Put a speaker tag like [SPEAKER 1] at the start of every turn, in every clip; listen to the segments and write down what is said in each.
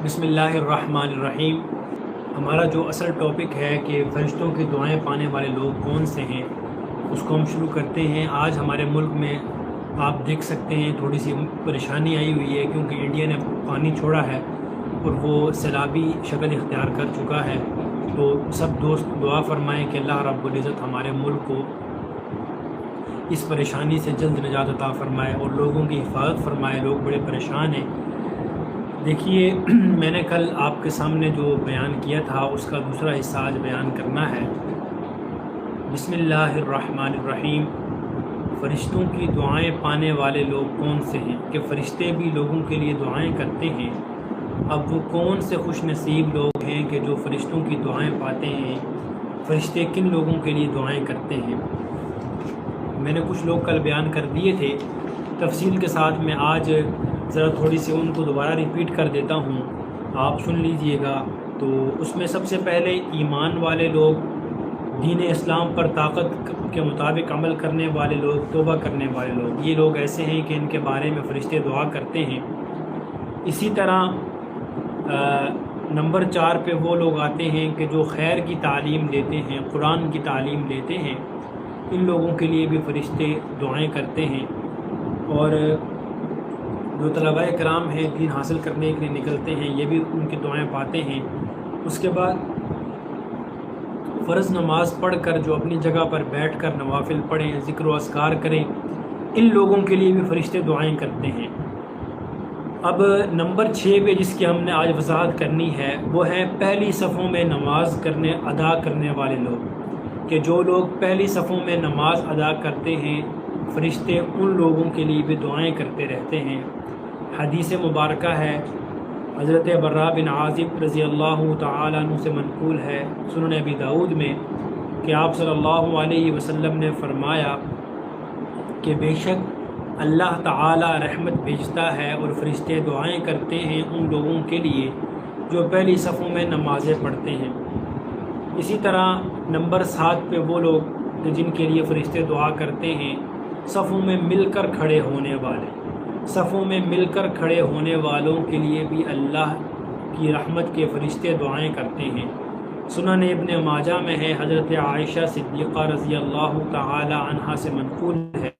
[SPEAKER 1] بسم اللہ الرحمن الرحیم۔ ہمارا جو اصل ٹاپک ہے کہ فرشتوں کی دعائیں پانے والے لوگ کون سے ہیں، اس کو ہم شروع کرتے ہیں۔ آج ہمارے ملک میں آپ دیکھ سکتے ہیں تھوڑی سی پریشانی آئی ہوئی ہے، کیونکہ انڈیا نے پانی چھوڑا ہے اور وہ سیلابی شکل اختیار کر چکا ہے۔ تو سب دوست دعا فرمائیں کہ اللہ رب العزت ہمارے ملک کو اس پریشانی سے جلد نجات عطا فرمائے اور لوگوں کی حفاظت فرمائے۔ لوگ بڑے پریشان ہیں۔ دیکھیے، میں نے کل آپ کے سامنے جو بیان کیا تھا اس کا دوسرا حصہ آج بیان کرنا ہے۔ بسم اللہ الرحمن الرحیم۔ فرشتوں کی دعائیں پانے والے لوگ کون سے ہیں؟ کہ فرشتے بھی لوگوں کے لیے دعائیں کرتے ہیں۔ اب وہ کون سے خوش نصیب لوگ ہیں کہ جو فرشتوں کی دعائیں پاتے ہیں؟ فرشتے کن لوگوں کے لیے دعائیں کرتے ہیں؟ میں نے کچھ لوگ کل بیان کر دیے تھے تفصیل کے ساتھ۔ میں آج ذرا تھوڑی سی ان کو دوبارہ ریپیٹ کر دیتا ہوں، آپ سن لیجئے گا۔ تو اس میں سب سے پہلے ایمان والے لوگ، دین اسلام پر طاقت کے مطابق عمل کرنے والے لوگ، توبہ کرنے والے لوگ، یہ لوگ ایسے ہیں کہ ان کے بارے میں فرشتے دعا کرتے ہیں۔ اسی طرح نمبر 4 پہ وہ لوگ آتے ہیں کہ جو خیر کی تعلیم دیتے ہیں، قرآن کی تعلیم دیتے ہیں، ان لوگوں کے لیے بھی فرشتے دعائیں کرتے ہیں۔ اور جو طلباء کرام ہیں، دین حاصل کرنے کے لیے نکلتے ہیں، یہ بھی ان کی دعائیں پاتے ہیں۔ اس کے بعد فرض نماز پڑھ کر جو اپنی جگہ پر بیٹھ کر نوافل پڑھیں، ذکر و اذکار کریں، ان لوگوں کے لیے بھی فرشتے دعائیں کرتے ہیں۔ اب نمبر 6 پہ جس کی ہم نے آج وضاحت کرنی ہے، وہ ہے پہلی صفوں میں نماز ادا کرنے والے لوگ۔ کہ جو لوگ پہلی صفوں میں نماز ادا کرتے ہیں، فرشتے ان لوگوں کے لیے بھی دعائیں کرتے رہتے ہیں۔ حدیث مبارکہ ہے، حضرت براء بن عازب رضی اللہ تعالی عنہ سے منقول ہے سنن ابی داؤد میں، کہ آپ صلی اللہ علیہ وسلم نے فرمایا کہ بے شک اللہ تعالی رحمت بھیجتا ہے اور فرشتے دعائیں کرتے ہیں ان لوگوں کے لیے جو پہلی صفوں میں نمازیں پڑھتے ہیں۔ اسی طرح نمبر 7 پہ وہ لوگ کہ جن کے لیے فرشتے دعا کرتے ہیں، صفوں میں مل کر کھڑے ہونے والے۔ صفوں میں مل کر کھڑے ہونے والوں کے لیے بھی اللہ کی رحمت کے فرشتے دعائیں کرتے ہیں۔ سنن ابن ماجہ میں ہے، حضرت عائشہ صدیقہ رضی اللہ تعالی عنہا سے منقول ہے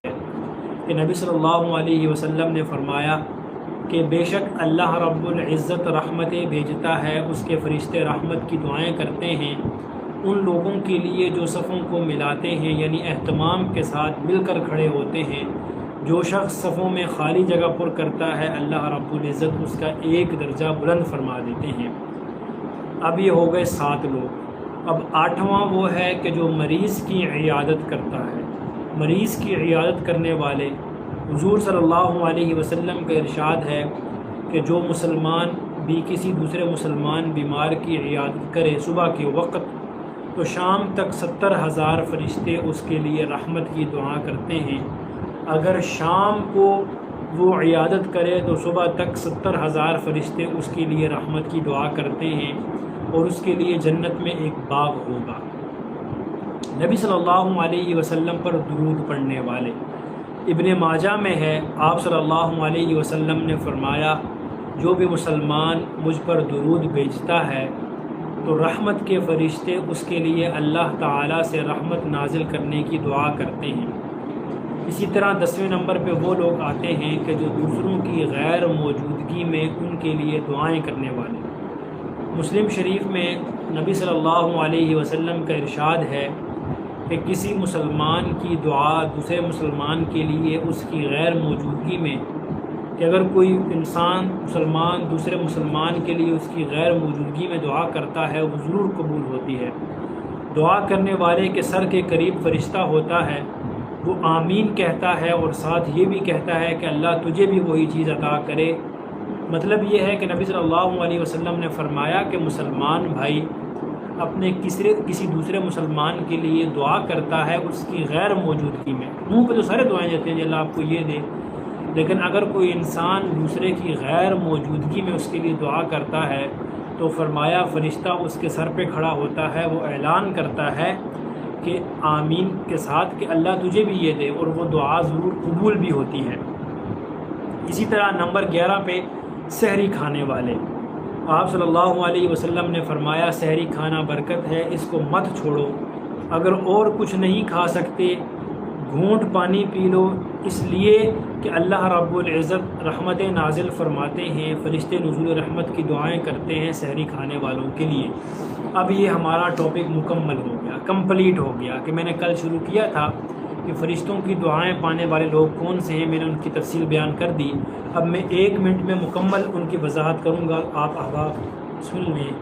[SPEAKER 1] کہ نبی صلی اللہ علیہ وسلم نے فرمایا کہ بے شک اللہ رب العزت رحمتیں بھیجتا ہے، اس کے فرشتے رحمت کی دعائیں کرتے ہیں ان لوگوں کے لیے جو صفوں کو ملاتے ہیں، یعنی اہتمام کے ساتھ مل کر کھڑے ہوتے ہیں۔ جو شخص صفوں میں خالی جگہ پر کرتا ہے، اللہ رب العزت اس کا ایک درجہ بلند فرما دیتے ہیں۔ اب یہ ہو گئے 7 لوگ۔ اب 8واں وہ ہے کہ جو مریض کی عیادت کرتا ہے۔ مریض کی عیادت کرنے والے، حضور صلی اللہ علیہ وسلم کا ارشاد ہے کہ جو مسلمان بھی کسی دوسرے مسلمان بیمار کی عیادت کرے صبح کے وقت، تو شام تک 70,000 فرشتے اس کے لیے رحمت کی دعا کرتے ہیں۔ اگر شام کو وہ عیادت کرے تو صبح تک 70,000 فرشتے اس کے لیے رحمت کی دعا کرتے ہیں، اور اس کے لیے جنت میں ایک باغ ہوگا۔ نبی صلی اللہ علیہ وسلم پر درود پڑھنے والے، ابن ماجہ میں ہے، آپ صلی اللہ علیہ وسلم نے فرمایا جو بھی مسلمان مجھ پر درود بھیجتا ہے تو رحمت کے فرشتے اس کے لیے اللہ تعالیٰ سے رحمت نازل کرنے کی دعا کرتے ہیں۔ اسی طرح 10ویں نمبر پہ وہ لوگ آتے ہیں کہ جو دوسروں کی غیر موجودگی میں ان کے لیے دعائیں کرنے والے۔ مسلم شریف میں نبی صلی اللہ علیہ وسلم کا ارشاد ہے کہ کسی مسلمان کی دعا دوسرے مسلمان کے لیے اس کی غیر موجودگی میں، کہ اگر کوئی مسلمان دوسرے مسلمان کے لیے اس کی غیر موجودگی میں دعا کرتا ہے، وہ ضرور قبول ہوتی ہے۔ دعا کرنے والے کے سر کے قریب فرشتہ ہوتا ہے، وہ آمین کہتا ہے اور ساتھ یہ بھی کہتا ہے کہ اللہ تجھے بھی وہی چیز عطا کرے۔ مطلب یہ ہے کہ نبی صلی اللہ علیہ وسلم نے فرمایا کہ مسلمان بھائی اپنے کسی دوسرے مسلمان کے لیے دعا کرتا ہے اس کی غیر موجودگی میں۔ منہ پہ تو سارے دعائیں دیتے ہیں کہ اللہ آپ کو یہ دے، لیکن اگر کوئی انسان دوسرے کی غیر موجودگی میں اس کے لیے دعا کرتا ہے تو فرمایا فرشتہ اس کے سر پہ کھڑا ہوتا ہے، وہ اعلان کرتا ہے کہ آمین کے ساتھ کہ اللہ تجھے بھی یہ دے، اور وہ دعا ضرور قبول بھی ہوتی ہے۔ اسی طرح نمبر 11 پہ سحری کھانے والے، آپ صلی اللہ علیہ وسلم نے فرمایا سحری کھانا برکت ہے، اس کو مت چھوڑو، اگر اور کچھ نہیں کھا سکتے گھونٹ پانی پی لو، اس لیے کہ اللہ رب العزت رحمت نازل فرماتے ہیں، فرشتے نزول رحمت کی دعائیں کرتے ہیں سحری کھانے والوں کے لیے۔ اب یہ ہمارا ٹاپک مکمل ہو گیا، کمپلیٹ ہو گیا، کہ میں نے کل شروع کیا تھا کہ فرشتوں کی دعائیں پانے والے لوگ کون سے ہیں، میں نے ان کی تفصیل بیان کر دی۔ اب میں 1 منٹ میں مکمل ان کی وضاحت کروں گا، آپ احباب سن لیں۔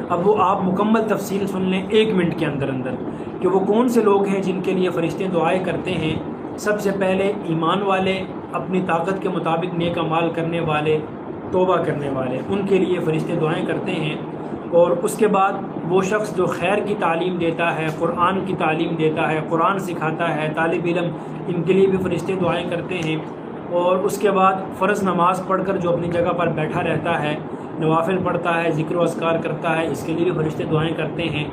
[SPEAKER 1] اب وہ آپ مکمل تفصیل سن لیں 1 منٹ کے اندر کہ وہ کون سے لوگ ہیں جن کے لیے فرشتے دعائیں کرتے ہیں۔ سب سے پہلے ایمان والے، اپنی طاقت کے مطابق نیک اعمال کرنے والے، توبہ کرنے والے، ان کے لیے فرشتے دعائیں کرتے ہیں۔ اور اس کے بعد وہ شخص جو خیر کی تعلیم دیتا ہے، قرآن کی تعلیم دیتا ہے، قرآن سکھاتا ہے، طالب علم، ان کے لیے بھی فرشتے دعائیں کرتے ہیں۔ اور اس کے بعد فرض نماز پڑھ کر جو اپنی جگہ پر بیٹھا رہتا ہے، نوافل پڑھتا ہے، ذکر و اذکار کرتا ہے، اس کے لیے بھی فرشتے دعائیں کرتے ہیں۔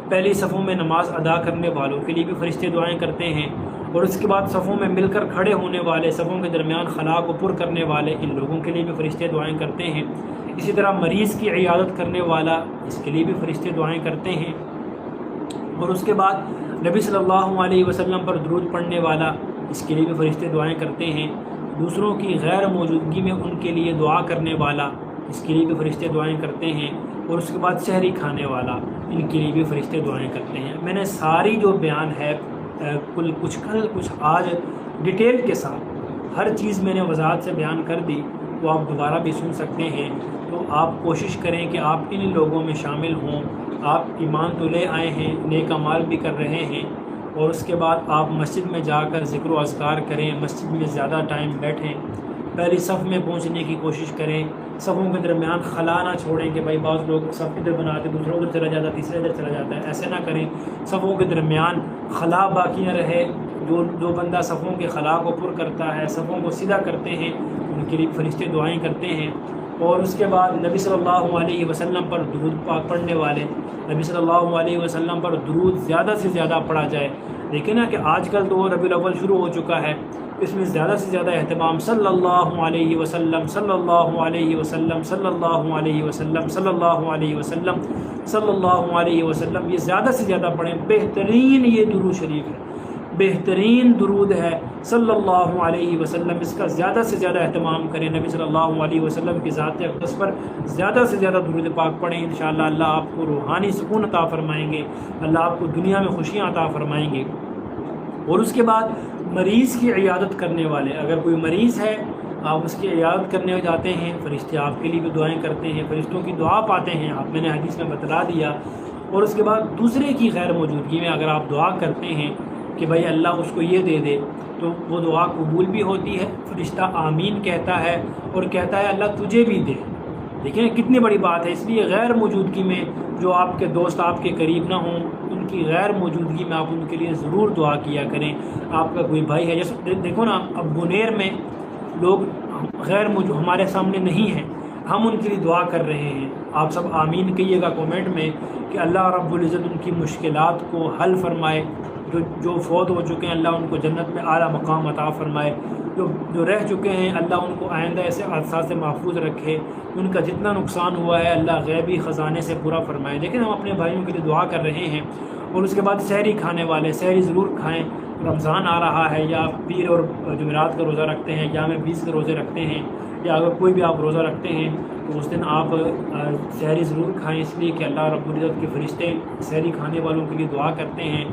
[SPEAKER 1] پہلی صفوں میں نماز ادا کرنے والوں کے لیے بھی فرشتے دعائیں کرتے ہیں۔ اور اس کے بعد صفوں میں مل کر کھڑے ہونے والے، صفوں کے درمیان خلا کو پر کرنے والے، ان لوگوں کے لیے بھی فرشتے دعائیں کرتے ہیں۔ اسی طرح مریض کی عیادت کرنے والا، اس کے لیے بھی فرشتے دعائیں کرتے ہیں۔ اور اس کے بعد نبی صلی اللہ علیہ وسلم پر درود پڑھنے والا، اس کے لیے بھی فرشتے دعائیں کرتے ہیں۔ دوسروں کی غیر موجودگی میں ان کے لیے دعا کرنے والا، اس کے لیے بھی فرشتے دعائیں کرتے ہیں۔ اور اس کے بعد سحری کھانے والا، ان کے لیے بھی فرشتے دعائیں کرتے ہیں۔ میں نے ساری جو بیان ہے کچھ کل کچھ آج ڈیٹیل کے ساتھ ہر چیز میں نے وضاحت سے بیان کر دی، وہ آپ دوبارہ بھی سن سکتے ہیں۔ تو آپ کوشش کریں کہ آپ ان لوگوں میں شامل ہوں۔ آپ ایمان تو لے آئے ہیں، نیک اعمال بھی کر رہے ہیں، اور اس کے بعد آپ مسجد میں جا کر ذکر و اذکار کریں، مسجد میں زیادہ ٹائم بیٹھیں، پہلی صف میں پہنچنے کی کوشش کریں، صفوں کے درمیان خلا نہ چھوڑیں کہ بھائی بعض لوگ صف ادھر بناتے دوسرا ادھر چلا جاتا ہے، تیسرا ادھر چلا جاتا ہے، ایسے نہ کریں۔ صفوں کے درمیان خلا باقی نہ رہے۔ جو بندہ صفوں کے خلا کو پر کرتا ہے، صفوں کو سیدھا کرتے ہیں، ان کے لیے فرشتے دعائیں کرتے ہیں۔ اور اس کے بعد نبی صلی اللہ علیہ وسلم پر درود پاک پڑھنے والے، نبی صلی اللہ علیہ وسلم پر درود زیادہ سے زیادہ پڑھا جائے۔ دیکھیں نا کہ آج کل تو ربیع الاول شروع ہو چکا ہے، اس میں زیادہ سے زیادہ اہتمام صلی اللہ علیہ وسلم، صلی اللہ علیہ وسلم، صلی اللہ علیہ وسلم، صلی اللہ علیہ وسلم، صلی اللہ علیہ وسلم، یہ زیادہ سے زیادہ پڑھیں۔ بہترین یہ درود شریف ہے، بہترین درود ہے صلی اللہ علیہ وسلم، اس کا زیادہ سے زیادہ اہتمام کریں۔ نبی صلی اللہ علیہ وسلم کی ذات اقدس پر زیادہ سے زیادہ درود پاک پڑھیں، انشاءاللہ اللہ آپ کو روحانی سکون عطا فرمائیں گے، اللہ آپ کو دنیا میں خوشیاں عطا فرمائیں گے۔ اور اس کے بعد مریض کی عیادت کرنے والے، اگر کوئی مریض ہے آپ اس کی عیادت کرنے جاتے ہیں، فرشتے آپ کے لیے بھی دعائیں کرتے ہیں، فرشتوں کی دعا پاتے ہیں آپ، میں نے حدیث میں بتلا دیا۔ اور اس کے بعد دوسرے کی غیر موجودگی میں اگر آپ دعا کرتے ہیں کہ بھائی اللہ اس کو یہ دے دے، تو وہ دعا قبول بھی ہوتی ہے، فرشتہ آمین کہتا ہے اور کہتا ہے اللہ تجھے بھی دے۔ دیکھیں کتنی بڑی بات ہے۔ اس لیے غیر موجودگی میں جو آپ کے دوست آپ کے قریب نہ ہوں، ان کی غیر موجودگی میں آپ ان کے لیے ضرور دعا کیا کریں۔ آپ کا کوئی بھائی ہے، جیسے دیکھو نا اب بنیر میں لوگ غیر موجود ہمارے سامنے نہیں ہیں، ہم ان کے لیے دعا کر رہے ہیں۔ آپ سب آمین کہیے گا کومنٹ میں کہ اللہ رب العزت ان کی مشکلات کو حل فرمائے، جو فوت ہو چکے ہیں اللہ ان کو جنت میں اعلیٰ مقام عطا فرمائے، جو رہ چکے ہیں اللہ ان کو آئندہ ایسے حادثات سے محفوظ رکھے، ان کا جتنا نقصان ہوا ہے اللہ غیبی خزانے سے پورا فرمائے۔ لیکن ہم اپنے بھائیوں کے لیے دعا کر رہے ہیں۔ اور اس کے بعد سحری کھانے والے، سحری ضرور کھائیں۔ رمضان آ رہا ہے، یا پیر اور جمعرات کا روزہ رکھتے ہیں، یا میں 20 کے روزے رکھتے ہیں، یا اگر کوئی بھی آپ روزہ رکھتے ہیں تو اس دن آپ سحری ضرور کھائیں، اس لیے کہ اللہ رب العزت کے فرشتے سحری کھانے والوں کے لیے دعا کرتے ہیں۔